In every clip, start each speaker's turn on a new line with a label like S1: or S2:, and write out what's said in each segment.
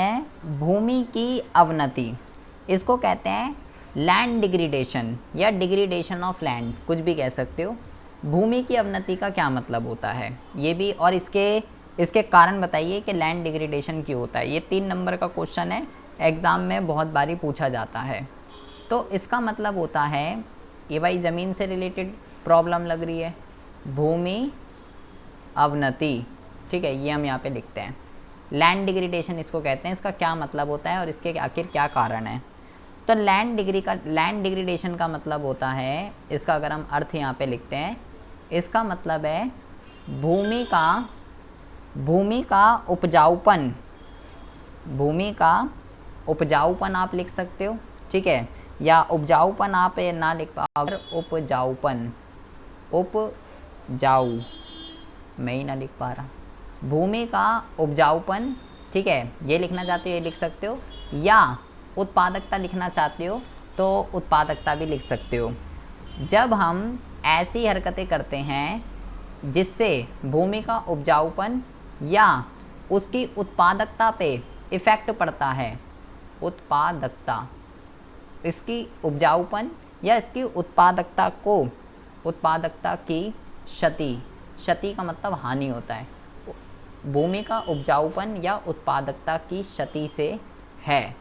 S1: हैं भूमि की अवनति, इसको कहते हैं लैंड डिग्रेडेशन या डिग्रेडेशन ऑफ लैंड, कुछ भी कह सकते हो। भूमि की अवनति का क्या मतलब होता है ये भी, और इसके कारण बताइए कि लैंड डिग्रेडेशन क्यों होता है। ये 3 नंबर का क्वेश्चन है, एग्ज़ाम में बहुत बारी पूछा जाता है। तो इसका मतलब होता है, ये भाई ज़मीन से रिलेटेड प्रॉब्लम लग रही है, भूमि अवनति, ठीक है, ये हम यहाँ पे लिखते हैं। लैंड डिग्रेडेशन इसको कहते हैं, इसका क्या मतलब होता है और इसके आखिर क्या कारण है। तो लैंड डिग्रेडेशन का मतलब होता है, इसका अगर हम अर्थ यहाँ पे लिखते हैं, इसका मतलब है भूमि का उपजाऊपन, भूमि का उपजाऊपन आप लिख सकते हो, ठीक है, या उपजाऊपन आप ना लिख पाओ, उपजाऊपन, उपजाऊ मैं ही ना लिख पा रहा, भूमि का उपजाऊपन, ठीक है, ये लिखना चाहते हो ये लिख सकते हो, या उत्पादकता लिखना चाहते हो तो उत्पादकता भी लिख सकते हो। जब हम ऐसी हरकतें करते हैं जिससे भूमि का उपजाऊपन या उसकी उत्पादकता पे इफ़ेक्ट पड़ता है, उत्पादकता, इसकी उपजाऊपन या इसकी उत्पादकता की क्षति का मतलब हानि होता है, भूमि का उपजाऊपन या उत्पादकता की क्षति से है,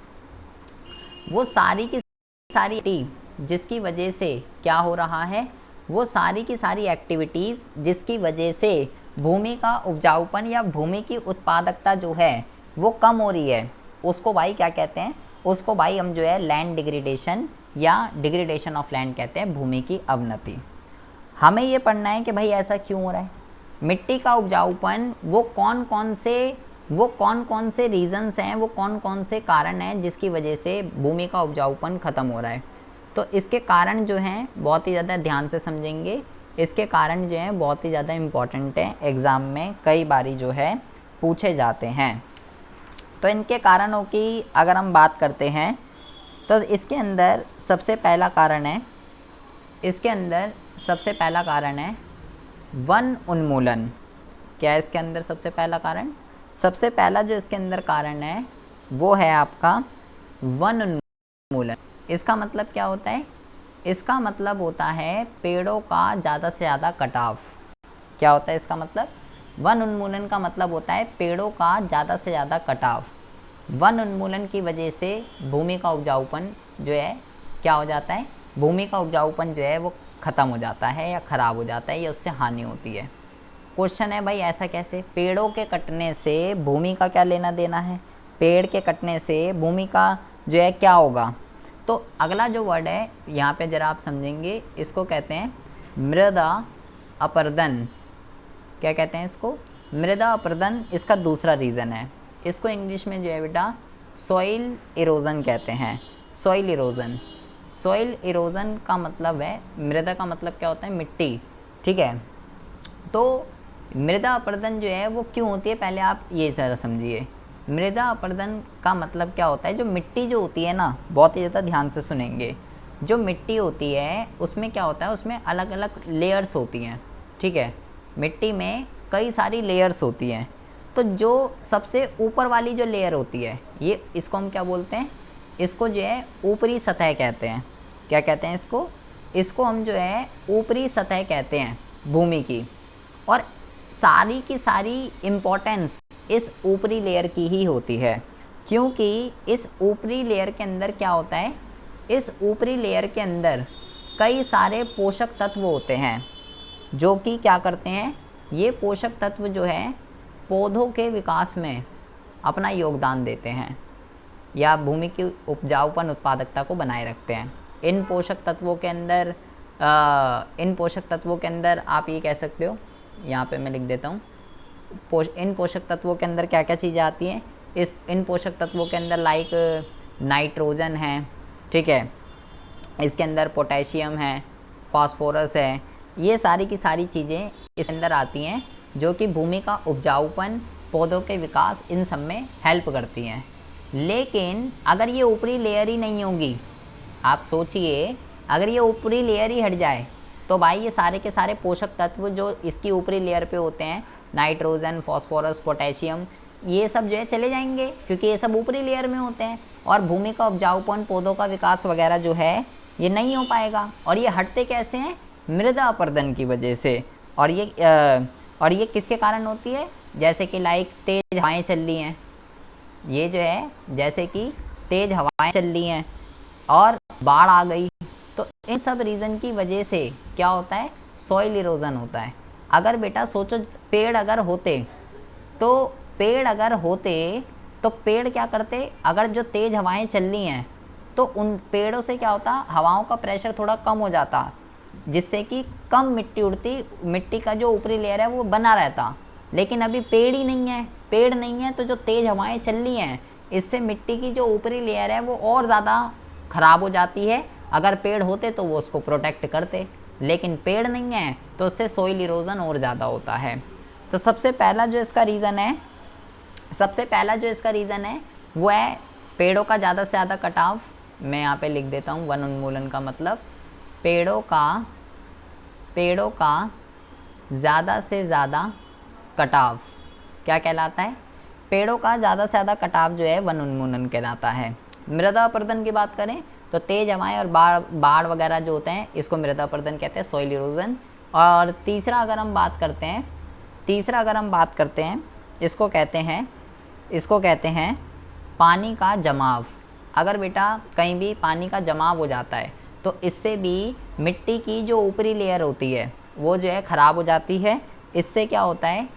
S1: वो सारी की सारी जिसकी वजह से क्या हो रहा है, वो सारी की सारी एक्टिविटीज़ जिसकी वजह से भूमि का उपजाऊपन या भूमि की उत्पादकता जो है वो कम हो रही है, उसको भाई क्या कहते हैं, उसको भाई हम जो है लैंड डिग्रेडेशन या डिग्रेडेशन ऑफ लैंड कहते हैं, भूमि की अवनति। हमें ये पढ़ना है कि भाई ऐसा क्यों हो रहा है, मिट्टी का उपजाऊपन वो कौन कौन से रीजंस हैं, वो कौन कौन से कारण हैं जिसकी वजह से भूमि का उपजाऊपन ख़त्म हो रहा है। तो इसके कारण जो हैं बहुत ही ज़्यादा ध्यान से समझेंगे, इसके कारण जो हैं बहुत ही ज़्यादा इम्पॉर्टेंट हैं, एग्ज़ाम में कई बारी जो है पूछे जाते हैं। तो इनके कारणों की अगर हम बात करते हैं तो इसके अंदर सबसे पहला कारण है, वन उन्मूलन। क्या है इसके अंदर सबसे पहला कारण? सबसे पहला जो इसके अंदर कारण है वो है आपका वन उन्मूलन। इसका मतलब क्या होता है? इसका मतलब होता है पेड़ों का ज़्यादा से ज़्यादा कटाव। क्या होता है इसका मतलब? वन उन्मूलन का मतलब होता है पेड़ों का ज़्यादा से ज़्यादा कटाव। वन उन्मूलन की वजह से भूमि का उपजाऊपन जो है क्या हो जाता है, भूमि का उपजाऊपन जो है वो ख़त्म हो जाता है या ख़राब हो जाता है या उससे हानि होती है। क्वेश्चन है भाई ऐसा कैसे? पेड़ों के कटने से भूमि का क्या लेना देना है? पेड़ के कटने से भूमि का जो है क्या होगा? तो अगला जो वर्ड है यहाँ पे ज़रा आप समझेंगे, इसको कहते हैं मृदा अपरदन। क्या कहते हैं इसको? मृदा अपरदन। इसका दूसरा रीज़न है, इसको इंग्लिश में जो है बेटा सॉइल इरोज़न कहते हैं। सॉइल इरोज़न, सॉइल इरोज़न का मतलब है, मृदा का मतलब क्या होता है? मिट्टी, ठीक है। तो मृदा अपरदन जो है वो क्यों होती है, पहले आप ये ज़रा समझिए। मृदा अपरदन का मतलब क्या होता है? जो मिट्टी जो होती है ना, बहुत ही ज़्यादा ध्यान से सुनेंगे, जो मिट्टी होती है उसमें क्या होता है, उसमें अलग अलग लेयर्स होती हैं, ठीक है। मिट्टी में कई सारी लेयर्स होती हैं। तो जो सबसे ऊपर वाली जो लेयर होती है, ये इसको हम क्या बोलते हैं? इसको जो है ऊपरी सतह कहते हैं। क्या कहते हैं इसको? इसको हम जो है ऊपरी सतह कहते हैं भूमि की। और सारी की सारी इम्पोर्टेंस इस ऊपरी लेयर की ही होती है, क्योंकि इस ऊपरी लेयर के अंदर क्या होता है, इस ऊपरी लेयर के अंदर कई सारे पोषक तत्व होते हैं जो कि क्या करते हैं, ये पोषक तत्व जो है पौधों के विकास में अपना योगदान देते हैं या भूमि की उपजाऊपन उत्पादकता को बनाए रखते हैं। इन पोषक तत्वों के अंदर आप ये कह सकते हो, यहाँ पे मैं लिख देता हूँ, इन पोषक तत्वों के अंदर क्या क्या चीज़ें आती हैं। इन पोषक तत्वों के अंदर लाइक नाइट्रोजन है, ठीक है, इसके अंदर पोटेशियम है, फास्फोरस है, ये सारी की सारी चीज़ें इसके अंदर आती हैं जो कि भूमि का उपजाऊपन, पौधों के विकास, इन सब में हेल्प करती हैं। लेकिन अगर ये ऊपरी लेयर ही नहीं होगी, आप सोचिए, अगर ये ऊपरी लेयर ही हट जाए तो भाई ये सारे के सारे पोषक तत्व जो इसकी ऊपरी लेयर पे होते हैं, नाइट्रोजन, फास्फोरस, पोटेशियम, ये सब जो है चले जाएंगे, क्योंकि ये सब ऊपरी लेयर में होते हैं, और भूमि का उपजाऊपन, पौधों का विकास वगैरह जो है ये नहीं हो पाएगा। और ये हटते कैसे हैं? मृदा अपरदन की वजह से। और ये किसके कारण होती है? जैसे कि लाइक तेज हवाएं चल रही हैं, ये जो है जैसे कि तेज हवाएं चल रही हैं और बाढ़ आ गई, तो इन सब रीज़न की वजह से क्या होता है? सॉइल इरोजन होता है। अगर बेटा सोचो, पेड़ अगर होते तो पेड़ क्या करते? अगर जो तेज़ हवाएं चल रही हैं तो उन पेड़ों से क्या होता? हवाओं का प्रेशर थोड़ा कम हो जाता, जिससे कि कम मिट्टी उड़ती, मिट्टी का जो ऊपरी लेयर है वो बना रहता। लेकिन अभी पेड़ ही नहीं है, पेड़ नहीं है तो जो तेज़ हवाएं चल रही हैं इससे मिट्टी की जो ऊपरी लेयर है वो और ज़्यादा ख़राब हो जाती है। अगर पेड़ होते तो वो उसको प्रोटेक्ट करते, लेकिन पेड़ नहीं है तो उससे सॉइल इरोजन और ज़्यादा होता है। तो सबसे पहला जो इसका रीज़न है वो है पेड़ों का ज़्यादा से ज़्यादा कटाव। मैं यहाँ पे लिख देता हूँ, वन उन्मूलन का मतलब पेड़ों का ज़्यादा से ज़्यादा कटाव क्या कहलाता है? पेड़ों का ज़्यादा से ज़्यादा कटाव जो है वन उन्मूलन कहलाता है। मृदा अपरदन की बात करें तो तेज हवाएं और बाढ़ वगैरह जो होते हैं इसको मृदा अपरदन कहते हैं, सॉइल इरोजन। और तीसरा अगर हम बात करते हैं इसको कहते हैं पानी का जमाव। अगर बेटा कहीं भी पानी का जमाव हो जाता है तो इससे भी मिट्टी की जो ऊपरी लेयर होती है वो जो है ख़राब हो जाती है। इससे क्या होता है?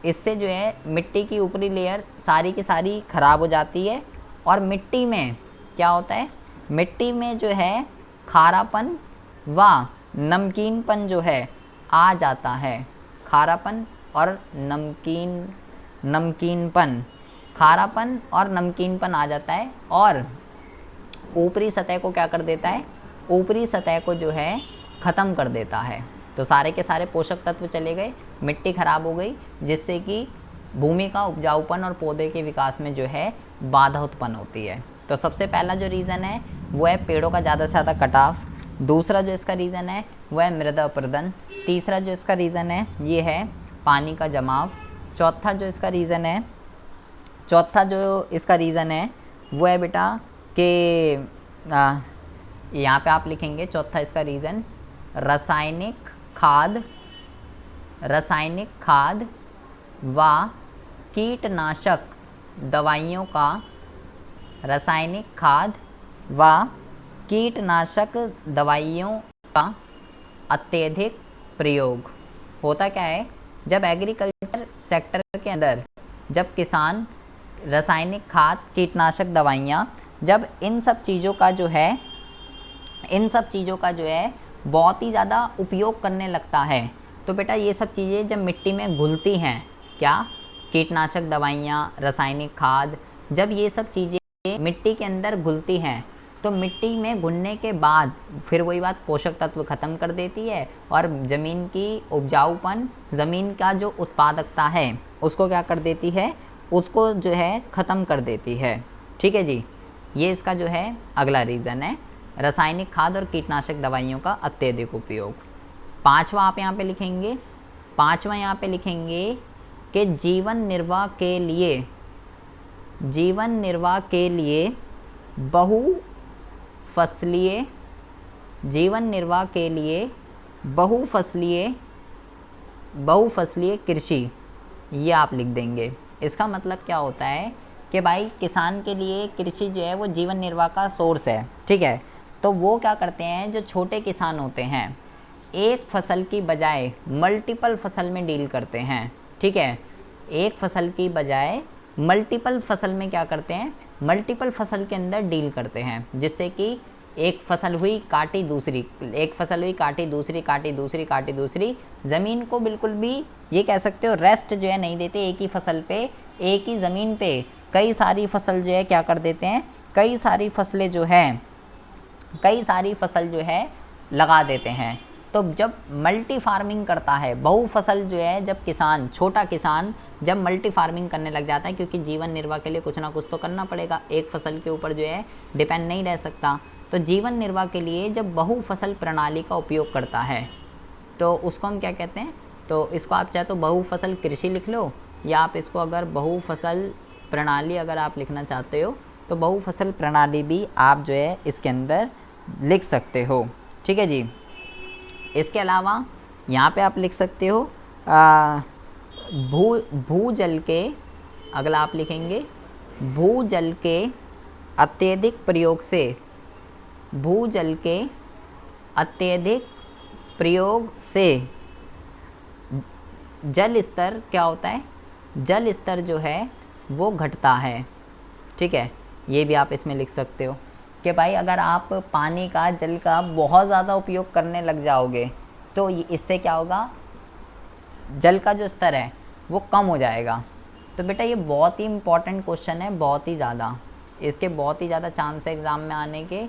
S1: इससे जो है मिट्टी की ऊपरी लेयर सारी की सारी ख़राब हो जाती है, और मिट्टी में क्या होता है? मिट्टी में जो है खारापन व नमकीनपन जो है आ जाता है। खारापन और नमकीनपन आ जाता है, और ऊपरी सतह को क्या कर देता है? ऊपरी सतह को जो है ख़त्म कर देता है। तो सारे के सारे पोषक तत्व चले गए, मिट्टी ख़राब हो गई, जिससे कि भूमि का उपजाऊपन और पौधे के विकास में जो है बाधा उत्पन्न होती है। तो सबसे पहला जो रीज़न है वो है पेड़ों का ज़्यादा से ज़्यादा कटाव। दूसरा जो इसका रीज़न है वो है मृदा अपरदन। तीसरा जो इसका रीज़न है ये है पानी का जमाव। चौथा जो इसका रीज़न है वो है बेटा कि यहाँ पे आप लिखेंगे चौथा इसका रीज़न रासायनिक खाद व कीटनाशक दवाइयों का अत्यधिक प्रयोग। होता क्या है? जब एग्रीकल्चर सेक्टर के अंदर जब किसान रासायनिक खाद, कीटनाशक दवाइयाँ, जब इन सब चीज़ों का जो है बहुत ही ज़्यादा उपयोग करने लगता है, तो बेटा ये सब चीज़ें जब मिट्टी में घुलती हैं, क्या? कीटनाशक दवाइयाँ, रासायनिक खाद, जब ये सब चीज़ें मिट्टी के अंदर घुलती हैं तो मिट्टी में घुलने के बाद फिर वही बात पोषक तत्व ख़त्म कर देती है, और ज़मीन की उपजाऊपन, ज़मीन का जो उत्पादकता है उसको क्या कर देती है? उसको जो है ख़त्म कर देती है। ठीक है जी, ये इसका जो है अगला रीज़न है, रासायनिक खाद और कीटनाशक दवाइयों का अत्यधिक उपयोग। पाँचवा आप यहाँ पे लिखेंगे कि जीवन निर्वाह के लिए बहुफसलीय कृषि, ये आप लिख देंगे। इसका मतलब क्या होता है कि भाई किसान के लिए कृषि जो है वो जीवन निर्वाह का सोर्स है। ठीक है, तो वो क्या करते हैं, जो छोटे किसान होते हैं एक फसल की बजाय मल्टीपल फसल में डील करते हैं। ठीक है, एक फसल की बजाय मल्टीपल फसल में क्या करते हैं? मल्टीपल फसल के अंदर डील करते हैं, जिससे कि एक फसल हुई काटी दूसरी, एक फसल हुई काटी दूसरी, काटी दूसरी, काटी दूसरी, ज़मीन को बिल्कुल भी ये कह सकते हो रेस्ट जो है नहीं देते। एक ही फसल पे, एक ही ज़मीन पे कई सारी फसल जो है क्या कर देते हैं? कई सारी फसल जो है लगा देते हैं। तो जब मल्टी फार्मिंग करता है, बहुफसल जो है, जब किसान, छोटा किसान जब मल्टी फार्मिंग करने लग जाता है, क्योंकि जीवन निर्वाह के लिए कुछ ना कुछ तो करना पड़ेगा, एक फसल के ऊपर जो है डिपेंड नहीं रह सकता। तो जीवन निर्वाह के लिए जब बहुफसल प्रणाली का उपयोग करता है तो उसको हम क्या कहते हैं? तो इसको आप चाहे तो बहुफसल कृषि लिख लो, या आप इसको अगर बहुफसल प्रणाली अगर आप लिखना चाहते हो तो बहुफसल प्रणाली भी आप जो है इसके अंदर लिख सकते हो। ठीक है जी। इसके अलावा यहाँ पे आप लिख सकते हो भूजल के, अगला आप लिखेंगे भूजल के अत्यधिक प्रयोग से, भूजल के अत्यधिक प्रयोग से जल स्तर क्या होता है, जल स्तर जो है वो घटता है। ठीक है, ये भी आप इसमें लिख सकते हो कि भाई अगर आप पानी का, जल का बहुत ज़्यादा उपयोग करने लग जाओगे तो इससे क्या होगा, जल का जो स्तर है वो कम हो जाएगा। तो बेटा ये बहुत ही इम्पॉर्टेंट क्वेश्चन है, बहुत ही ज़्यादा, इसके बहुत ही ज़्यादा चांस है एग्ज़ाम में आने के।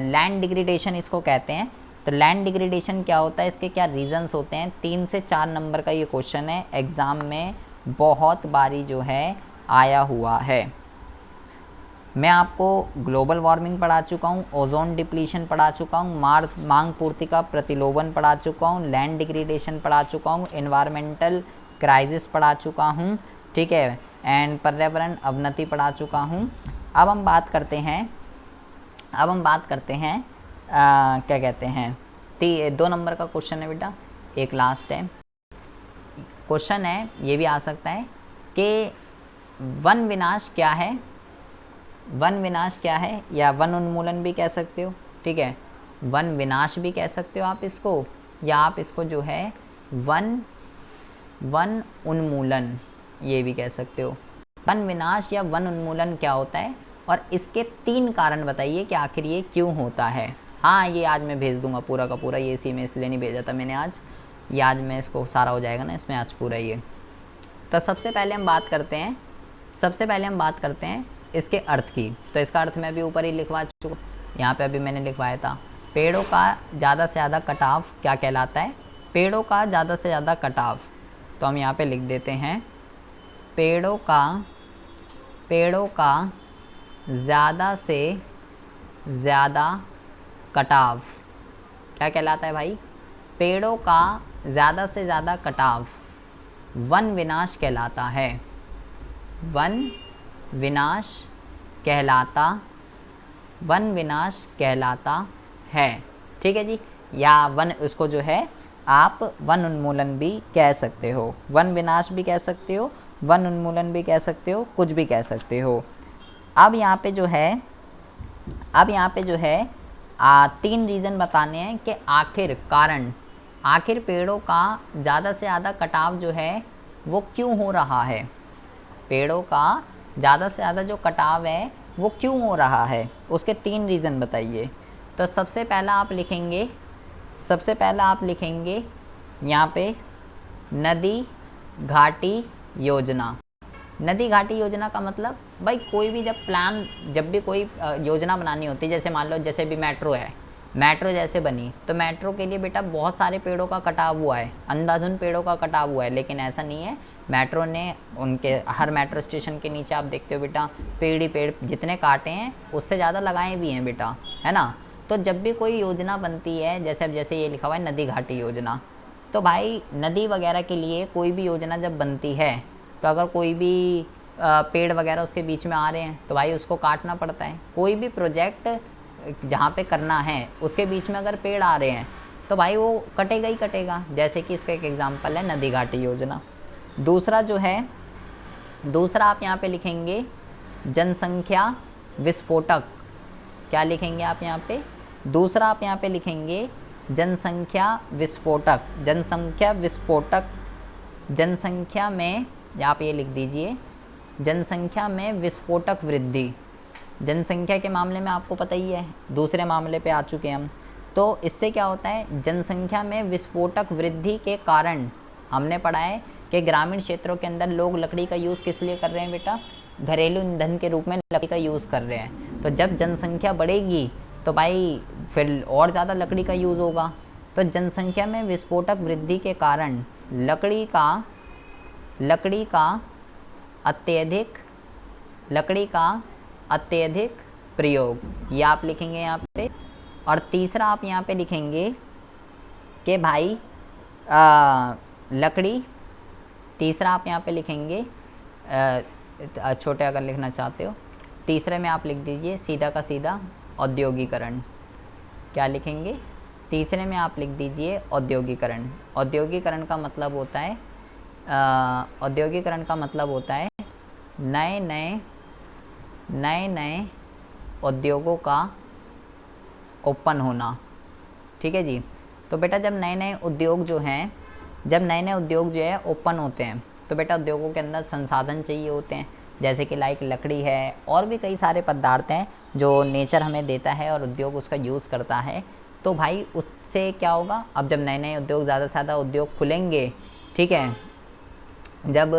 S1: लैंड डिग्रेडेशन इसको कहते हैं। तो लैंड डिग्रेडेशन क्या होता है, इसके क्या रीजंस होते हैं, 3 से 4 नंबर का ये क्वेश्चन है, एग्ज़ाम में बहुत बारी जो है आया हुआ है। मैं आपको ग्लोबल वार्मिंग पढ़ा चुका हूँ, ओजोन डिप्लीशन पढ़ा चुका हूँ, मांग पूर्ति का प्रतिलोभन पढ़ा चुका हूँ, लैंड डिग्रेडेशन पढ़ा चुका हूँ, एनवायरमेंटल क्राइसिस पढ़ा चुका हूँ। ठीक है, एंड पर्यावरण अवनति पढ़ा चुका हूँ। अब हम बात करते हैं, क्या कहते हैं, 2 नंबर का क्वेश्चन है बेटा, एक लास्ट है क्वेश्चन है, ये भी आ सकता है कि वन विनाश क्या है, वन विनाश क्या है, या वन उन्मूलन भी कह सकते हो। ठीक है, वन विनाश भी कह सकते हो आप इसको, या आप इसको जो है वन उन्मूलन ये भी कह सकते हो। वन विनाश या वन उन्मूलन क्या होता है, और इसके 3 कारण बताइए कि आखिर ये क्यों होता है। हाँ, ये आज मैं भेज दूंगा पूरा का पूरा, ये इसी में इसलिए नहीं भेजा था मैंने आज, ये आज मैं इसको सारा हो जाएगा ना इसमें आज पूरा ये। तो सबसे पहले हम बात करते हैं इसके अर्थ की। तो इसका अर्थ मैं अभी ऊपर ही लिखवा चुका, यहाँ पे अभी मैंने लिखवाया था। पेड़ों का ज़्यादा से ज़्यादा कटाव क्या कहलाता है, पेड़ों का ज़्यादा से ज़्यादा कटाव। तो हम यहाँ पे लिख देते हैं पेड़ों का ज़्यादा से ज़्यादा कटाव क्या कहलाता है भाई, पेड़ों का ज़्यादा से ज़्यादा कटाव वन विनाश कहलाता है, वन विनाश कहलाता है। ठीक है जी, या वन, उसको जो है आप वन उन्मूलन भी कह सकते हो, वन विनाश भी कह सकते हो, वन उन्मूलन भी कह सकते हो, कुछ भी कह सकते हो। अब यहाँ पे जो है 3 रीज़न बताने हैं कि आखिर पेड़ों का ज़्यादा से ज़्यादा कटाव जो है वो क्यों हो रहा है, पेड़ों का ज़्यादा से ज़्यादा जो कटाव है वो क्यों हो रहा है, उसके 3 रीज़न बताइए। तो सबसे पहला आप लिखेंगे यहाँ पे नदी घाटी योजना। नदी घाटी योजना का मतलब भाई कोई भी जब भी कोई योजना बनानी होती है, जैसे मान लो जैसे भी मेट्रो है, मेट्रो जैसे बनी तो मेट्रो के लिए बेटा बहुत सारे पेड़ों का कटाव हुआ है, अंधाधुंध पेड़ों का कटाव हुआ है। लेकिन ऐसा नहीं है, मेट्रो ने उनके हर मेट्रो स्टेशन के नीचे आप देखते हो बेटा पेड़ ही पेड़, जितने काटे हैं उससे ज़्यादा लगाए भी हैं बेटा, है ना। तो जब भी कोई योजना बनती है, जैसे ये लिखा हुआ है नदी घाटी योजना, तो भाई नदी वगैरह के लिए कोई भी योजना जब बनती है तो अगर कोई भी पेड़ वगैरह उसके बीच में आ रहे हैं तो भाई उसको काटना पड़ता है। कोई भी प्रोजेक्ट जहाँ पे करना है उसके बीच में अगर पेड़ आ रहे हैं तो भाई वो कटेगा ही कटेगा। जैसे कि इसका एक एग्जांपल है नदी घाटी योजना। दूसरा आप यहाँ पे लिखेंगे जनसंख्या विस्फोटक। क्या लिखेंगे आप यहाँ पे, दूसरा आप यहाँ पे लिखेंगे जनसंख्या विस्फोटक। जनसंख्या में आप ये लिख दीजिए जनसंख्या में विस्फोटक वृद्धि। जनसंख्या के मामले में आपको पता ही है, दूसरे मामले पे आ चुके हैं हम। तो इससे क्या होता है, जनसंख्या में विस्फोटक वृद्धि के कारण हमने पढ़ा है कि ग्रामीण क्षेत्रों के अंदर लोग लकड़ी का यूज़ किस लिए कर रहे हैं बेटा, घरेलू ईंधन के रूप में लकड़ी का यूज़ कर रहे हैं। तो जब जनसंख्या बढ़ेगी तो भाई फिर और ज़्यादा लकड़ी का यूज़ होगा। तो जनसंख्या में विस्फोटक वृद्धि के कारण लकड़ी का अत्यधिक प्रयोग, ये आप लिखेंगे यहाँ पे। और तीसरा आप यहाँ पे लिखेंगे कि भाई तीसरा आप यहाँ पे लिखेंगे छोटे अगर लिखना चाहते हो। तीसरे में आप लिख दीजिए सीधा का सीधा औद्योगिकरण। क्या लिखेंगे? तीसरे में आप लिख दीजिए औद्योगिकरण। औद्योगिकरण का मतलब होता है औद्योगिकरण का मतलब होता है नए नए उद्योगों का ओपन होना। ठीक है जी। तो बेटा जब नए नए उद्योग जो हैं, जब नए नए उद्योग जो है ओपन होते हैं, तो बेटा उद्योगों के अंदर संसाधन चाहिए होते हैं, जैसे कि लाइक लकड़ी है और भी कई सारे पदार्थ हैं जो नेचर हमें देता है और उद्योग उसका यूज़ करता है। तो भाई उससे क्या होगा, अब जब नए नए उद्योग ज़्यादा से ज़्यादा उद्योग खुलेंगे, ठीक है, जब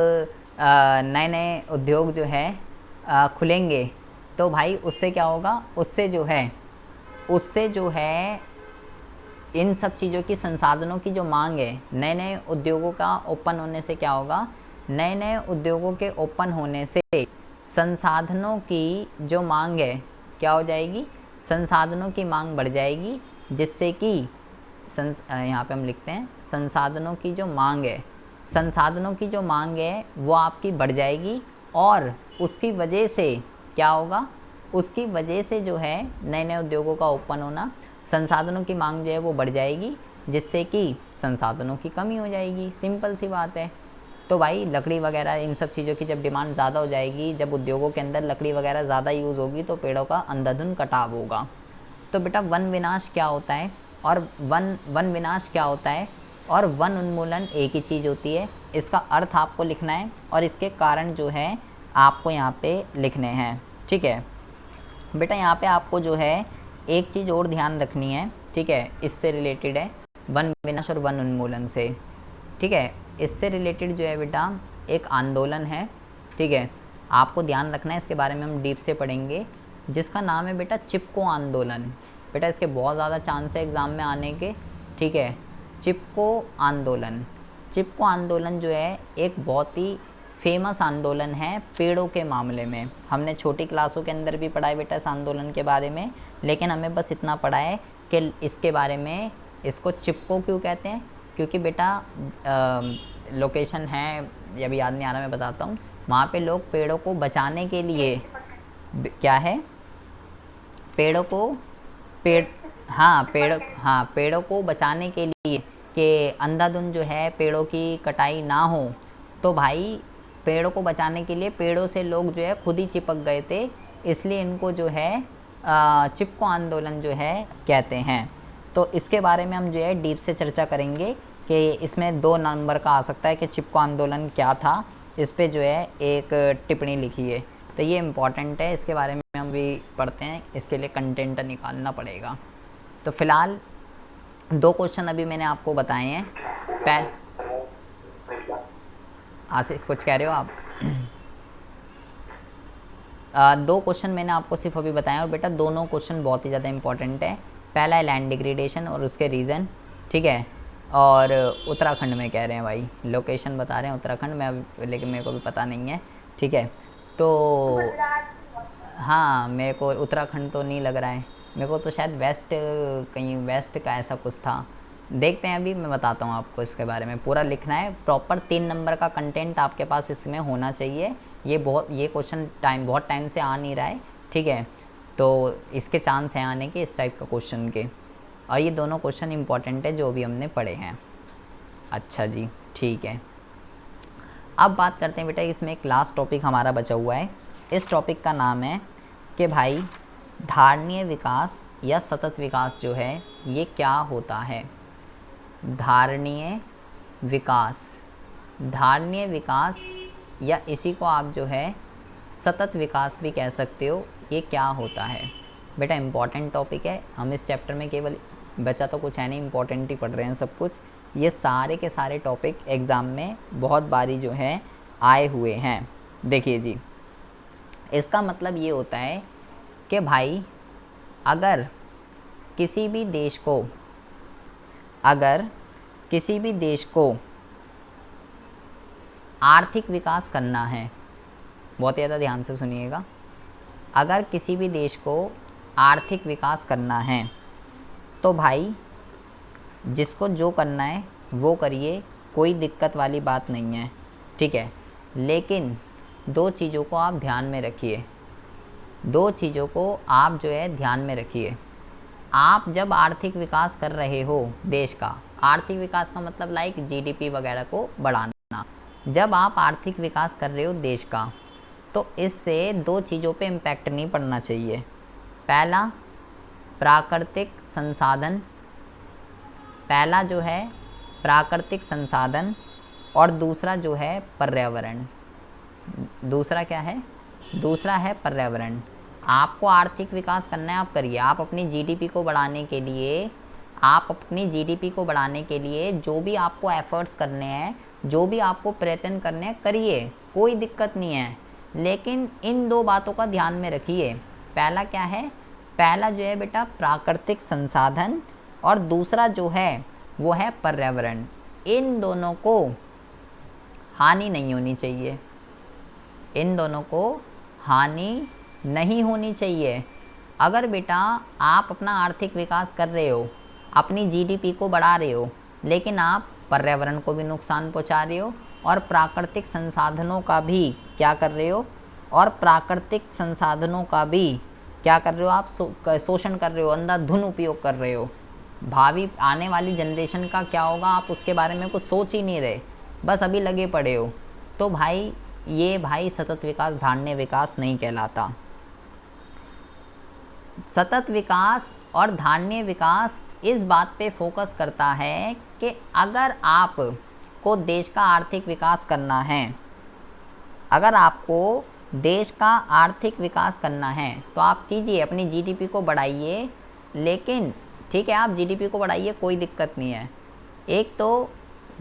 S1: नए नए उद्योग जो है खुलेंगे, तो भाई उससे क्या होगा, उससे जो है इन सब चीज़ों की, संसाधनों की जो मांग है, नए नए उद्योगों का ओपन होने से क्या होगा, नए नए उद्योगों के ओपन होने से संसाधनों की जो मांग है क्या हो जाएगी, संसाधनों की मांग बढ़ जाएगी, जिससे कि यहाँ पे हम लिखते हैं संसाधनों की जो मांग है, संसाधनों की जो मांग है वो आपकी बढ़ जाएगी, और उसकी वजह से क्या होगा, उसकी वजह से जो है नए नए उद्योगों का ओपन होना, संसाधनों की मांग जो है वो बढ़ जाएगी, जिससे कि संसाधनों की कमी हो जाएगी। सिंपल सी बात है। तो भाई लकड़ी वगैरह इन सब चीज़ों की जब डिमांड ज़्यादा हो जाएगी, जब उद्योगों के अंदर लकड़ी वगैरह ज़्यादा यूज़ होगी, तो पेड़ों का अंधाधुंध कटाव होगा। तो बेटा वन विनाश क्या होता है और वन विनाश क्या होता है और वन उन्मूलन एक ही चीज़ होती है। इसका अर्थ आपको लिखना है और इसके कारण जो है आपको यहाँ पे लिखने हैं। ठीक है बेटा, यहाँ पे आपको जो है एक चीज़ और ध्यान रखनी है। ठीक है, इससे रिलेटेड है, वन विनाश और वन उन्मूलन से। ठीक है, इससे रिलेटेड जो है बेटा एक आंदोलन है। ठीक है, आपको ध्यान रखना है, इसके बारे में हम डीप से पढ़ेंगे, जिसका नाम है बेटा चिपको आंदोलन। बेटा इसके बहुत ज़्यादा चांस है एग्ज़ाम में आने के। ठीक है, चिपको आंदोलन। चिपको आंदोलन जो है एक बहुत ही फेमस आंदोलन है पेड़ों के मामले में। हमने छोटी क्लासों के अंदर भी पढ़ा है बेटा इस आंदोलन के बारे में, लेकिन हमें बस इतना पढ़ा है कि इसके बारे में, इसको चिपको क्यों कहते हैं, क्योंकि बेटा लोकेशन है, ये भी याद नहीं आ रहा, मैं बताता हूँ। वहाँ पे लोग पेड़ों को बचाने के लिए, क्या है, पेड़ों को पेड़ों को बचाने के लिए कि अंधाधुंध जो है पेड़ों की कटाई ना हो, तो भाई पेड़ों को बचाने के लिए पेड़ों से लोग जो है खुद ही चिपक गए थे, इसलिए इनको जो है चिपको आंदोलन जो है कहते हैं। तो इसके बारे में हम जो है डीप से चर्चा करेंगे कि इसमें 2 नंबर का आ सकता है कि चिपको आंदोलन क्या था, इस पे जो है एक टिप्पणी लिखी है। तो ये इम्पॉर्टेंट है, इसके बारे में हम भी पढ़ते हैं, इसके लिए कंटेंट निकालना पड़ेगा। तो फिलहाल 2 क्वेश्चन अभी मैंने आपको बताए हैं। आसिफ कुछ कह रहे हो आप? 2 क्वेश्चन मैंने आपको सिर्फ अभी बताए, और बेटा दोनों क्वेश्चन बहुत ही ज़्यादा इंपॉर्टेंट है। पहला है लैंड डिग्रेडेशन और उसके रीज़न। ठीक है, और उत्तराखंड में कह रहे हैं भाई, लोकेशन बता रहे हैं उत्तराखंड में, लेकिन मेरे को भी पता नहीं है। ठीक है, तो हाँ मेरे को उत्तराखंड तो नहीं लग रहा है, मेरे को तो शायद वेस्ट, कहीं वेस्ट का ऐसा कुछ था। देखते हैं, अभी मैं बताता हूँ आपको इसके बारे में। पूरा लिखना है प्रॉपर, 3 नंबर का कंटेंट आपके पास इसमें होना चाहिए। ये क्वेश्चन बहुत टाइम से आ नहीं रहा है। ठीक है, तो इसके चांस हैं आने के, इस टाइप का क्वेश्चन के। और ये दोनों क्वेश्चन इंपॉर्टेंट है जो भी हमने पढ़े हैं। अच्छा जी, ठीक है, अब बात करते हैं बेटा, इसमें एक लास्ट टॉपिक हमारा बचा हुआ है। इस टॉपिक का नाम है कि भाई धारणीय विकास या सतत विकास जो है ये क्या होता है। धारणीय विकास या इसी को आप जो है सतत विकास भी कह सकते हो, ये क्या होता है बेटा। इम्पॉर्टेंट टॉपिक है, हम इस चैप्टर में केवल, बचा तो कुछ है नहीं, इम्पॉर्टेंट ही पढ़ रहे हैं सब कुछ। ये सारे के सारे टॉपिक एग्ज़ाम में बहुत बारी जो है आए हुए हैं। देखिए जी, इसका मतलब ये होता है कि भाई अगर किसी भी देश को आर्थिक विकास करना है, बहुत ज़्यादा ध्यान से सुनिएगा, अगर किसी भी देश को आर्थिक विकास करना है तो भाई जिसको जो करना है वो करिए, कोई दिक्कत वाली बात नहीं है। ठीक है, लेकिन दो चीज़ों को आप ध्यान में रखिए, दो चीज़ों को आप जो है ध्यान में रखिए। आप जब आर्थिक विकास कर रहे हो देश का, आर्थिक विकास का मतलब लाइक जीडीपी वगैरह को बढ़ाना, जब आप आर्थिक विकास कर रहे हो देश का, तो इससे दो चीज़ों पे इम्पैक्ट नहीं पड़ना चाहिए। पहला प्राकृतिक संसाधन, पहला जो है प्राकृतिक संसाधन, और दूसरा जो है पर्यावरण। दूसरा क्या है? दूसरा है पर्यावरण। आपको आर्थिक विकास करना है, आप करिए। आप अपनी जीडीपी को बढ़ाने के लिए, आप अपनी जीडीपी को बढ़ाने के लिए जो भी आपको एफर्ट्स करने हैं, जो भी आपको प्रयत्न करने हैं, करिए, कोई दिक्कत नहीं है। लेकिन इन दो बातों का ध्यान में रखिए। पहला क्या है? पहला जो है बेटा प्राकृतिक संसाधन, और दूसरा जो है वो है पर्यावरण। इन दोनों को हानि नहीं होनी चाहिए, इन दोनों को हानि नहीं होनी चाहिए। अगर बेटा आप अपना आर्थिक विकास कर रहे हो, अपनी जीडीपी को बढ़ा रहे हो, लेकिन आप पर्यावरण को भी नुकसान पहुंचा रहे हो और प्राकृतिक संसाधनों का भी क्या कर रहे हो, और प्राकृतिक संसाधनों का भी क्या कर रहे हो, आप शोषण कर रहे हो, अंधाधुंध उपयोग कर रहे हो। भावी आने वाली जनरेशन का क्या होगा, आप उसके बारे में कुछ सोच ही नहीं रहे, बस अभी लगे पड़े हो। तो भाई ये भाई सतत विकास धारणीय विकास नहीं कहलाता। सतत विकास और धारणीय विकास इस बात पे फोकस करता है कि अगर आप को देश का आर्थिक विकास करना है, अगर आपको देश का आर्थिक विकास करना है तो आप कीजिए, अपनी जीडीपी को बढ़ाइए। लेकिन ठीक है, आप जीडीपी को बढ़ाइए, कोई दिक्कत नहीं है। एक तो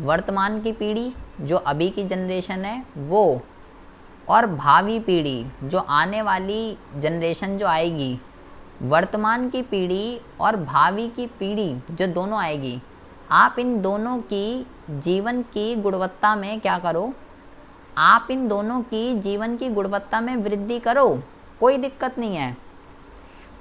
S1: वर्तमान की पीढ़ी जो अभी की जनरेशन है वो, और भावी पीढ़ी जो आने वाली जनरेशन जो आएगी, वर्तमान की पीढ़ी और भावी की पीढ़ी जो दोनों आएगी, आप इन दोनों की जीवन की गुणवत्ता में क्या करो, आप इन दोनों की जीवन की गुणवत्ता में वृद्धि करो, कोई दिक्कत नहीं है।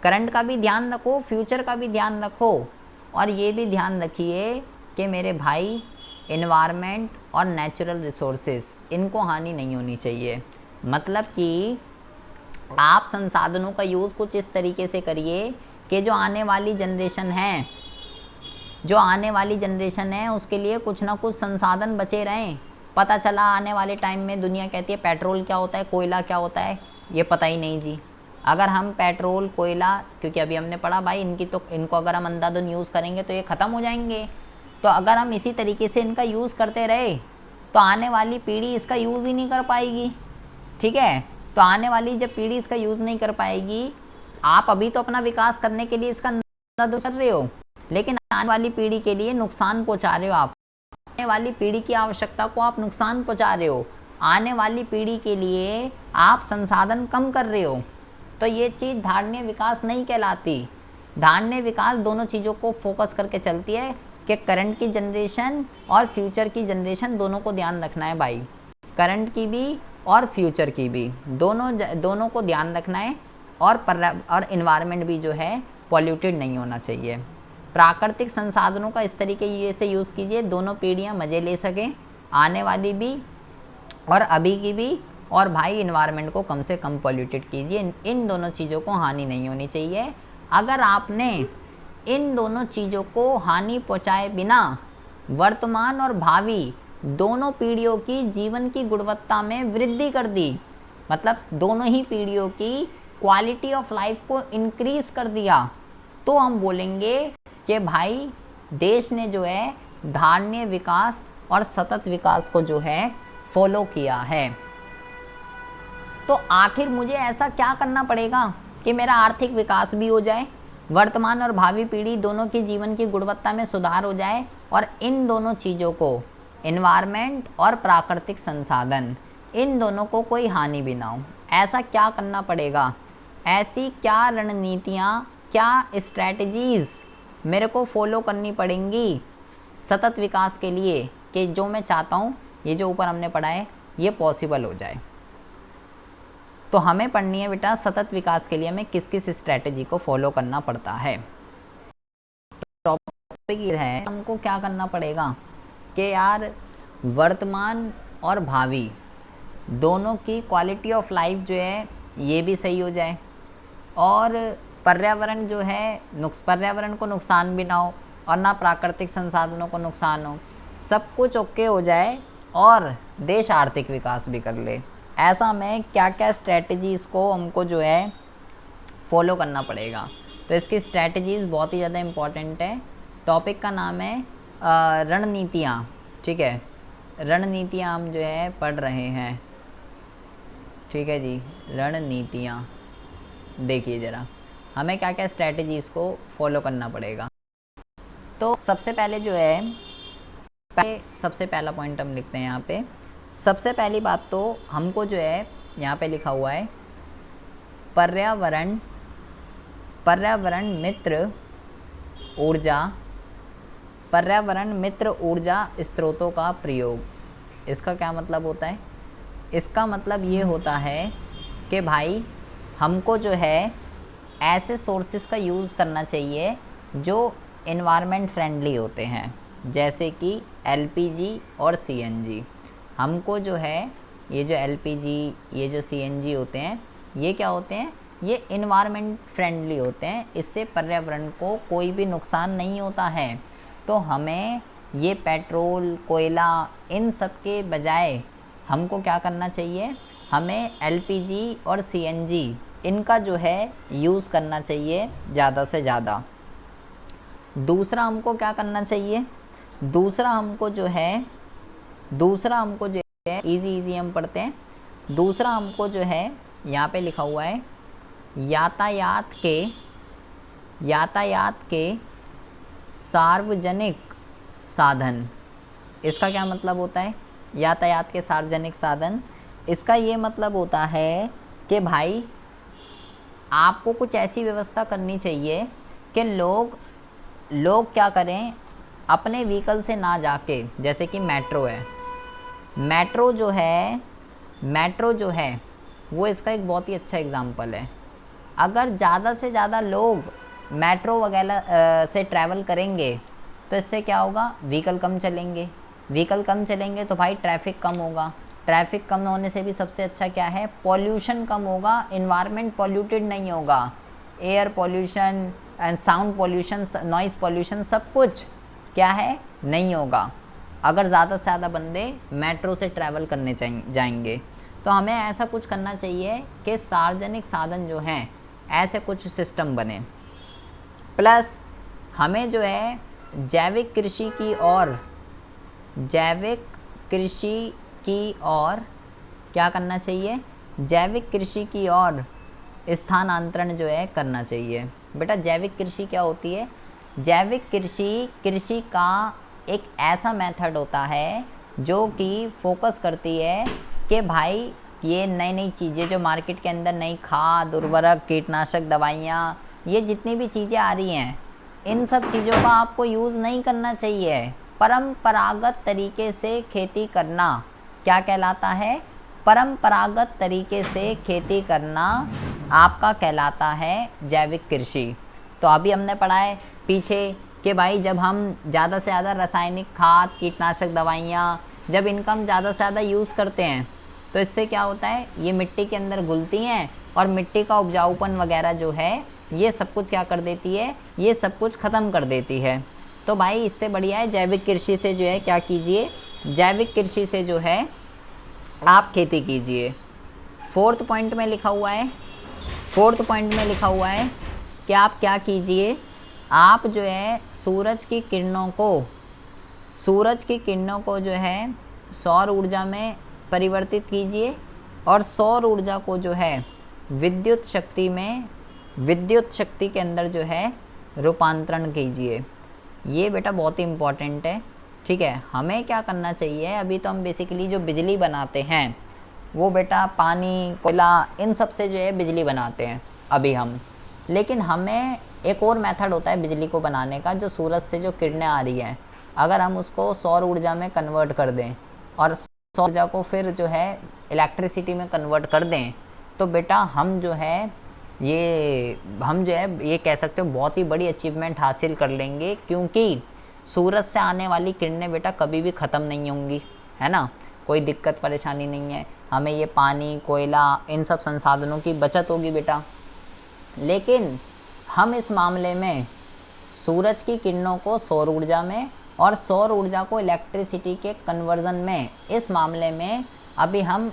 S1: करंट का भी ध्यान रखो, फ्यूचर का भी ध्यान रखो, और ये भी ध्यान रखिए कि मेरे भाई एनवायरनमेंट और नेचुरल रिसोर्सेस, इनको हानि नहीं होनी चाहिए। मतलब कि आप संसाधनों का यूज़ कुछ इस तरीके से करिए कि जो आने वाली जनरेशन है, जो आने वाली जनरेशन है उसके लिए कुछ ना कुछ संसाधन बचे रहें। पता चला आने वाले टाइम में दुनिया कहती है पेट्रोल क्या होता है, कोयला क्या होता है, ये पता ही नहीं जी। अगर हम पेट्रोल कोयला, क्योंकि अभी हमने पढ़ा भाई इनको अगर हम अंधाधुंध यूज़ करेंगे तो ये ख़त्म हो जाएंगे। तो अगर हम इसी तरीके से इनका यूज़ करते रहे तो आने वाली पीढ़ी इसका यूज़ ही नहीं कर पाएगी। ठीक है, तो आने वाली जब पीढ़ी इसका यूज़ नहीं कर पाएगी, आप अभी तो अपना विकास करने के लिए इसका अंधाधुंध कर रहे हो, लेकिन आने वाली पीढ़ी के लिए नुकसान पहुंचा रहे हो। आप आने वाली पीढ़ी की आवश्यकता को आप नुकसान पहुंचा रहे हो, आने वाली पीढ़ी के लिए आप संसाधन कम कर रहे हो। तो ये चीज़ धारणीय विकास नहीं कहलाती। धारणीय विकास दोनों चीज़ों को फोकस करके चलती है कि करंट की जनरेशन और फ्यूचर की जनरेशन दोनों को ध्यान रखना है भाई, करंट की भी और फ्यूचर की भी, दोनों को ध्यान रखना है। और इन्वायरमेंट भी जो है पॉल्यूटेड नहीं होना चाहिए। प्राकृतिक संसाधनों का इस तरीके ये से यूज़ कीजिए, दोनों पीढ़ियाँ मज़े ले सकें, आने वाली भी और अभी की भी। और भाई इन्वायरमेंट को कम से कम पॉल्यूटेड कीजिए, इन दोनों चीज़ों को हानि नहीं होनी चाहिए। अगर आपने इन दोनों चीज़ों को हानि पहुँचाए बिना वर्तमान और भावी दोनों पीढ़ियों की जीवन की गुणवत्ता में वृद्धि कर दी, मतलब दोनों ही पीढ़ियों की क्वालिटी ऑफ लाइफ को इंक्रीज कर दिया, तो हम बोलेंगे कि भाई देश ने जो है धारणीय विकास और सतत विकास को जो है फॉलो किया है। तो आखिर मुझे ऐसा क्या करना पड़ेगा कि मेरा आर्थिक विकास भी हो जाए, वर्तमान और भावी पीढ़ी दोनों की जीवन की गुणवत्ता में सुधार हो जाए, और इन दोनों चीज़ों को, एनवायरनमेंट और प्राकृतिक संसाधन, इन दोनों को कोई हानि भी ना हो। ऐसा क्या करना पड़ेगा, ऐसी क्या रणनीतियाँ, क्या स्ट्रैटेजीज़ मेरे को फॉलो करनी पड़ेंगी सतत विकास के लिए कि जो मैं चाहता हूँ, ये जो ऊपर हमने पढ़ा है, ये पॉसिबल हो जाए। तो हमें पढ़नी है बेटा सतत विकास के लिए हमें किस किस स्ट्रैटेजी को फॉलो करना पड़ता है। टॉपिक ये है, हमको क्या करना पड़ेगा कि यार वर्तमान और भावी दोनों की क्वालिटी ऑफ लाइफ जो है ये भी सही हो जाए, और पर्यावरण जो है पर्यावरण को नुकसान भी ना हो और ना प्राकृतिक संसाधनों को नुकसान हो, सब कुछ ओके हो जाए और देश आर्थिक विकास भी कर ले। ऐसा में क्या क्या स्ट्रैटेजीज़ को हमको जो है फॉलो करना पड़ेगा। तो इसकी स्ट्रैटेजीज़ बहुत ही ज़्यादा इम्पॉर्टेंट है। टॉपिक का नाम है रणनीतियाँ। ठीक है, रणनीतियाँ हम जो है पढ़ रहे हैं। ठीक है जी, रणनीतियाँ देखिए ज़रा हमें क्या क्या स्ट्रैटेजीज़ को फॉलो करना पड़ेगा। तो सबसे पहले जो है सबसे पहला पॉइंट हम लिखते हैं यहाँ पे। सबसे पहली बात तो हमको जो है यहाँ पे लिखा हुआ है पर्यावरण मित्र ऊर्जा स्रोतों का प्रयोग। इसका क्या मतलब होता है? इसका मतलब ये होता है कि भाई हमको जो है ऐसे सोर्सेस का यूज़ करना चाहिए जो एनवायरनमेंट फ्रेंडली होते हैं, जैसे कि एलपीजी और सीएनजी। हमको जो है ये जो एलपीजी ये जो सीएनजी होते हैं ये क्या होते हैं? ये इन्वायरमेंट फ्रेंडली होते हैं, इससे पर्यावरण को कोई भी नुकसान नहीं होता है। तो हमें ये पेट्रोल कोयला इन सब के बजाय हमको क्या करना चाहिए? हमें एलपीजी और सीएनजी इनका जो है यूज़ करना चाहिए ज़्यादा से ज़्यादा। दूसरा हमको क्या करना चाहिए? दूसरा हमको जो है इजी हम पढ़ते हैं। दूसरा हमको जो है यहाँ पे लिखा हुआ है यातायात के सार्वजनिक साधन। इसका क्या मतलब होता है? यातायात के सार्वजनिक साधन, इसका ये मतलब होता है कि भाई आपको कुछ ऐसी व्यवस्था करनी चाहिए कि लोग क्या करें, अपने व्हीकल से ना जाके, जैसे कि मेट्रो जो है वो इसका एक बहुत ही अच्छा एग्जाम्पल है। अगर ज़्यादा से ज़्यादा लोग मेट्रो वगैरह से ट्रैवल करेंगे तो इससे क्या होगा? व्हीकल कम चलेंगे तो भाई ट्रैफिक कम होगा। ट्रैफिक कम होने से भी सबसे अच्छा क्या है? पॉल्यूशन कम होगा, इन्वायरमेंट पॉल्यूटेड नहीं होगा। Air pollution and sound pollution, noise pollution सब कुछ क्या है? नहीं होगा अगर ज़्यादा से ज़्यादा बंदे मेट्रो से ट्रैवल करने जाएंगे। तो हमें ऐसा कुछ करना चाहिए कि सार्वजनिक साधन जो हैं ऐसे कुछ सिस्टम बने। प्लस हमें जो है जैविक कृषि की ओर क्या करना चाहिए? जैविक कृषि की ओर स्थानांतरण जो है करना चाहिए। बेटा जैविक कृषि क्या होती है? जैविक कृषि का एक ऐसा मेथड होता है जो कि फोकस करती है कि भाई ये नई चीज़ें जो मार्केट के अंदर नई खाद, उर्वरक, कीटनाशक दवाइयाँ, ये जितनी भी चीज़ें आ रही हैं इन सब चीज़ों का आपको यूज़ नहीं करना चाहिए। परंपरागत तरीके से खेती करना क्या कहलाता है? परंपरागत तरीके से खेती करना आपका कहलाता है जैविक कृषि। तो अभी हमने पढ़ा है पीछे कि भाई जब हम ज़्यादा से ज़्यादा रासायनिक खाद, कीटनाशक दवाइयाँ जब इनका हम ज़्यादा से ज़्यादा यूज़ करते हैं तो इससे क्या होता है? ये मिट्टी के अंदर घुलती हैं और मिट्टी का उपजाऊपन वगैरह जो है ये सब कुछ क्या कर देती है? ये सब कुछ ख़त्म कर देती है। तो भाई इससे बढ़िया है जैविक कृषि से जो है क्या कीजिए? जैविक कृषि से जो है आप खेती कीजिए। फोर्थ पॉइंट में लिखा हुआ है कि आप क्या कीजिए? आप जो है सूरज की किरणों को जो है सौर ऊर्जा में परिवर्तित कीजिए और सौर ऊर्जा को जो है विद्युत शक्ति के अंदर जो है रूपांतरण कीजिए। ये बेटा बहुत ही इम्पॉर्टेंट है। ठीक है, हमें क्या करना चाहिए? अभी तो हम बेसिकली जो बिजली बनाते हैं वो बेटा पानी, कोयला इन सब से जो है बिजली बनाते हैं अभी हम, लेकिन हमें एक और मेथड होता है बिजली को बनाने का, जो सूरज से जो किरणें आ रही हैं अगर हम उसको सौर ऊर्जा में कन्वर्ट कर दें और सौर ऊर्जा को फिर जो है इलेक्ट्रिसिटी में कन्वर्ट कर दें तो बेटा हम जो है ये कह सकते हो बहुत ही बड़ी अचीवमेंट हासिल कर लेंगे, क्योंकि सूरज से आने वाली किरणें बेटा कभी भी ख़त्म नहीं होंगी, है ना? कोई दिक्कत परेशानी नहीं है। हमें ये पानी, कोयला, इन सब संसाधनों की बचत होगी बेटा। लेकिन हम इस मामले में सूरज की किरणों को सौर ऊर्जा में और सौर ऊर्जा को इलेक्ट्रिसिटी के कन्वर्जन में, इस मामले में अभी हम,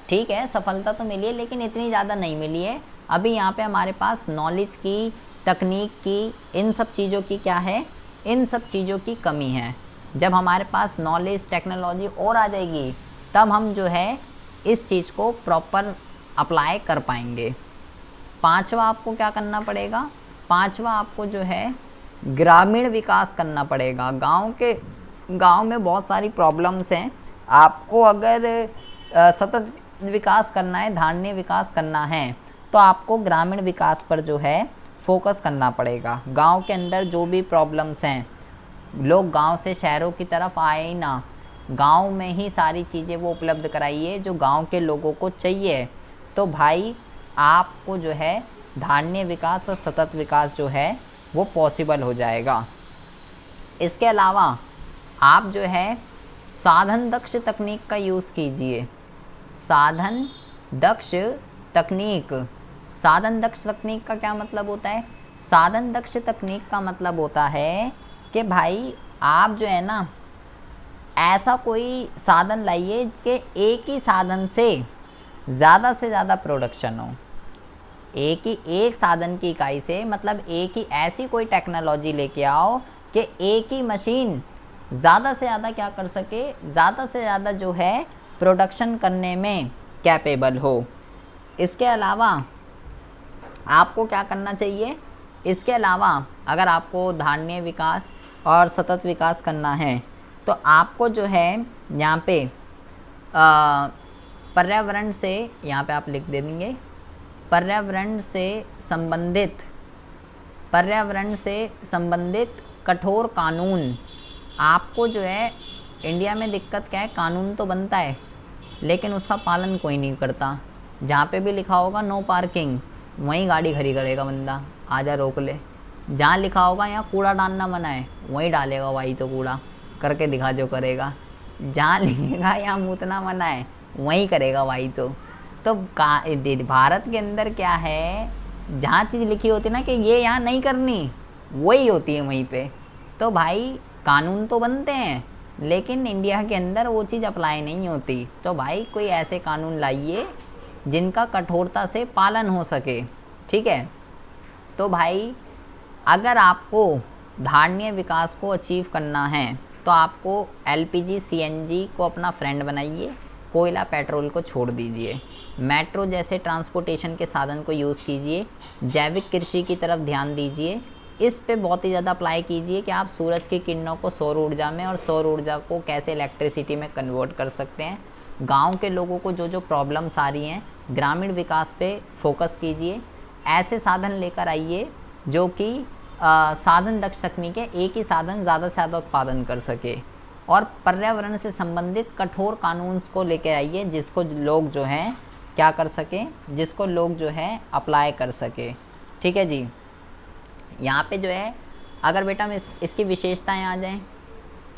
S1: ठीक है सफलता तो मिली है लेकिन इतनी ज़्यादा नहीं मिली है। अभी यहाँ पे हमारे पास नॉलेज की, तकनीक की, इन सब चीज़ों की क्या है, इन सब चीज़ों की कमी है। जब हमारे पास नॉलेज, टेक्नोलॉजी और आ जाएगी तब हम जो है इस चीज़ को प्रॉपर अप्लाई कर पाएंगे। पांचवा आपको क्या करना पड़ेगा, पांचवा आपको जो है ग्रामीण विकास करना पड़ेगा। गांव में बहुत सारी प्रॉब्लम्स हैं। आपको अगर सतत विकास करना है, धारणीय विकास करना है, तो आपको ग्रामीण विकास पर जो है फोकस करना पड़ेगा। गांव के अंदर जो भी प्रॉब्लम्स हैं, लोग गांव से शहरों की तरफ आए ही ना, गांव में ही सारी चीज़ें वो उपलब्ध कराइए जो गांव के लोगों को चाहिए। तो भाई आपको जो है धारणीय विकास और सतत विकास जो है वो पॉसिबल हो जाएगा। इसके अलावा आप जो है साधन दक्ष तकनीक का यूज़ कीजिए। साधन दक्ष तकनीक, साधन दक्ष तकनीक का क्या मतलब होता है? साधन दक्ष तकनीक का मतलब होता है कि भाई आप जो है ना ऐसा कोई साधन लाइए कि एक ही साधन से ज़्यादा प्रोडक्शन हो। एक साधन की इकाई से, मतलब एक ही ऐसी कोई टेक्नोलॉजी लेके आओ कि एक ही मशीन ज़्यादा से ज़्यादा क्या कर सके, ज़्यादा से ज़्यादा जो है प्रोडक्शन करने में कैपेबल हो। इसके अलावा आपको क्या करना चाहिए, इसके अलावा अगर आपको धारणीय विकास और सतत विकास करना है तो आपको जो है यहाँ पे पर्यावरण से, यहाँ पे आप लिख दे देंगे पर्यावरण से संबंधित कठोर कानून। आपको जो है इंडिया में दिक्कत क्या है, कानून तो बनता है लेकिन उसका पालन कोई नहीं करता। जहाँ पे भी लिखा होगा नो पार्किंग, वहीं गाड़ी खड़ी करेगा बंदा, आजा रोक ले। जहाँ लिखा होगा यहाँ कूड़ा डालना मना है, वहीं डालेगा भाई तो कूड़ा, करके दिखा जो करेगा। जहाँ लिखेगा यहाँ मूतना मना है, वहीं करेगा भाई तो भारत के अंदर क्या है, जहाँ चीज़ लिखी होती है ना कि ये यहाँ नहीं करनी, वही होती है वहीं पे। तो भाई कानून तो बनते हैं लेकिन इंडिया के अंदर वो चीज़ अप्लाई नहीं होती। तो भाई कोई ऐसे कानून लाइए जिनका कठोरता से पालन हो सके, ठीक है। तो भाई अगर आपको धारणीय विकास को अचीव करना है तो आपको एलपीजी सीएनजी को अपना फ्रेंड बनाइए, कोयला पेट्रोल को छोड़ दीजिए, मेट्रो जैसे ट्रांसपोर्टेशन के साधन को यूज़ कीजिए, जैविक कृषि की तरफ ध्यान दीजिए। इस पे बहुत ही ज़्यादा अप्लाई कीजिए कि आप सूरज की किरणों को सौर ऊर्जा में और सौर ऊर्जा को कैसे इलेक्ट्रिसिटी में कन्वर्ट कर सकते हैं। गांव के लोगों को जो प्रॉब्लम्स आ रही हैं, ग्रामीण विकास पे फोकस कीजिए। ऐसे साधन लेकर आइए जो कि साधन दक्ष तकनीक है, एक ही साधन ज़्यादा से ज़्यादा उत्पादन कर सके। और पर्यावरण से संबंधित कठोर कानून को लेकर आइए जिसको लोग जो हैं क्या कर सकें, जिसको लोग जो है अप्लाई कर सके, ठीक है जी। यहाँ पे जो है अगर बेटा हम इसकी विशेषताएं आ जाएं,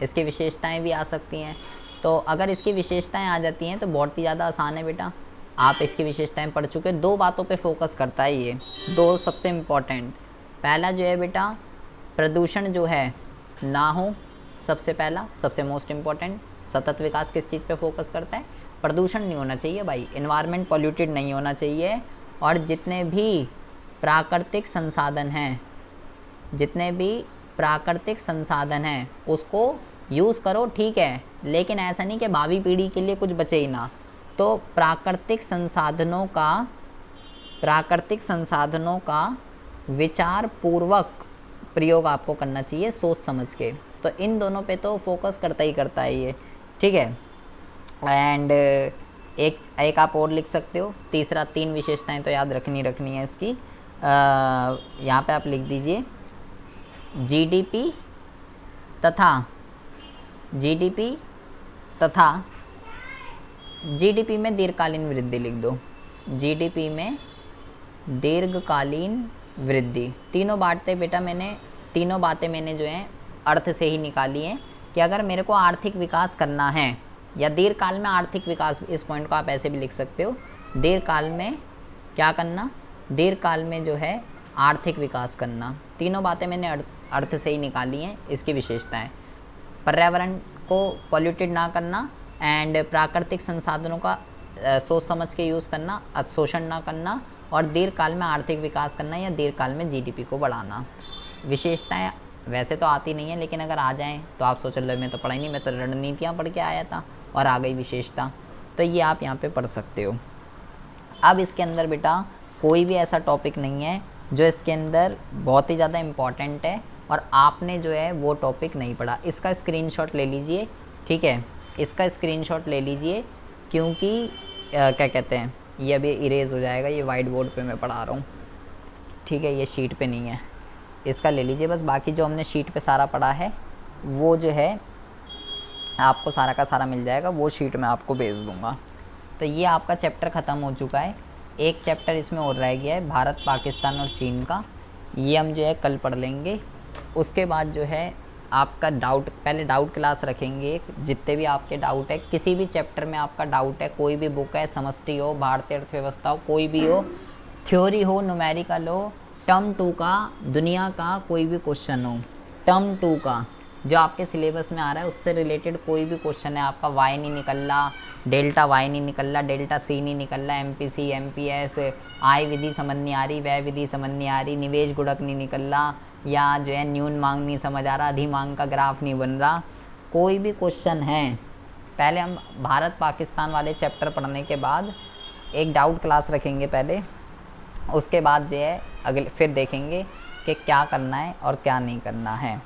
S1: इसकी विशेषताएं भी आ सकती हैं। तो अगर इसकी विशेषताएं आ जाती हैं तो बहुत ही ज़्यादा आसान है बेटा, आप इसकी विशेषताएं पढ़ चुके। दो बातों पे फोकस करता है ये, दो सबसे इम्पॉर्टेंट। पहला जो है बेटा प्रदूषण जो है ना हो, सबसे पहला, सबसे मोस्ट इम्पॉर्टेंट। सतत विकास किस चीज़ पे फोकस करता है, प्रदूषण नहीं होना चाहिए भाई, एनवायरनमेंट पॉल्यूटेड नहीं होना चाहिए। और जितने भी प्राकृतिक संसाधन हैं, जितने भी प्राकृतिक संसाधन हैं उसको यूज़ करो, ठीक है, लेकिन ऐसा नहीं कि भावी पीढ़ी के लिए कुछ बचे ही ना। तो प्राकृतिक संसाधनों का विचार पूर्वक प्रयोग आपको करना चाहिए, सोच समझ के। तो इन दोनों पे तो फोकस करता ही करता है ये, ठीक है। एंड एक आप और लिख सकते हो, तीसरा, तीन विशेषताएं तो याद रखनी है इसकी। यहाँ पे आप लिख दीजिए जीडीपी तथा जीडीपी में दीर्घकालीन वृद्धि लिख दो, जीडीपी में दीर्घकालीन वृद्धि। तीनों बातें जो हैं अर्थ से ही निकाली हैं कि अगर मेरे को आर्थिक विकास करना है या दीर्घकाल में आर्थिक विकास, इस पॉइंट को आप ऐसे भी लिख सकते हो, दीर्घकाल में क्या करना, दीर्घकाल में जो है आर्थिक विकास करना। तीनों बातें मैंने अर्थ से ही निकाली हैं, इसकी विशेषताएं। पर्यावरण को पॉल्यूटेड ना करना एंड प्राकृतिक संसाधनों का सोच समझ के यूज़ करना, अवशोषण ना करना, और दीर्घकाल में आर्थिक विकास करना या दीर्घकाल में जीडीपी को बढ़ाना। विशेषताएं वैसे तो आती नहीं है, लेकिन अगर आ जाएं तो आप सोच लो मैं तो पढ़ा ही नहीं, मैं तो रणनीतियाँ पढ़ के आया था और आ गई विशेषता, तो ये आप यहाँ पे पढ़ सकते हो। अब इसके अंदर बेटा कोई भी ऐसा टॉपिक नहीं है जो इसके अंदर बहुत ही ज़्यादा इम्पॉर्टेंट है और आपने जो है वो टॉपिक नहीं पढ़ा। इसका स्क्रीनशॉट ले लीजिए, ठीक है, इसका स्क्रीनशॉट ले लीजिए, क्योंकि क्या कहते हैं, ये अभी इरेज हो जाएगा, ये वाइट बोर्ड पे मैं पढ़ा रहा हूँ, ठीक है, ये शीट पे नहीं है, इसका ले लीजिए बस। बाकी जो हमने शीट पे सारा पढ़ा है वो जो है आपको सारा का सारा मिल जाएगा, वो शीट मैं आपको भेज दूँगा। तो ये आपका चैप्टर ख़त्म हो चुका है। एक चैप्टर इसमें और रह गया है, भारत, पाकिस्तान और चीन का, ये हम जो है कल पढ़ लेंगे। उसके बाद जो है आपका डाउट, पहले डाउट क्लास रखेंगे, जितने भी आपके डाउट है, किसी भी चैप्टर में आपका डाउट है, कोई भी बुक है, समष्टि हो, भारतीय अर्थव्यवस्था हो, कोई भी हो, थ्योरी हो, न्यूमेरिकल हो, टर्म 2 का, दुनिया का कोई भी क्वेश्चन हो, टर्म 2 का जो आपके सिलेबस में आ रहा है उससे रिलेटेड कोई भी क्वेश्चन है, आपका वाई नहीं निकल रहा, डेल्टा वाई नहीं निकल रहा, डेल्टा सी नहीं निकल रहा, एमपीसी, एमपीएस, आय विधि समझ नहीं आ रही, व्यय विधि समझ नहीं आ रही, निवेश गुणक नहीं निकल रहा, या जो है न्यून मांग नहीं समझ आ रहा, अधिमांग का ग्राफ नहीं बन रहा, कोई भी क्वेश्चन है, पहले हम भारत पाकिस्तान वाले चैप्टर पढ़ने के बाद एक डाउट क्लास रखेंगे पहले, उसके बाद जो है अगले फिर देखेंगे कि क्या करना है और क्या नहीं करना है।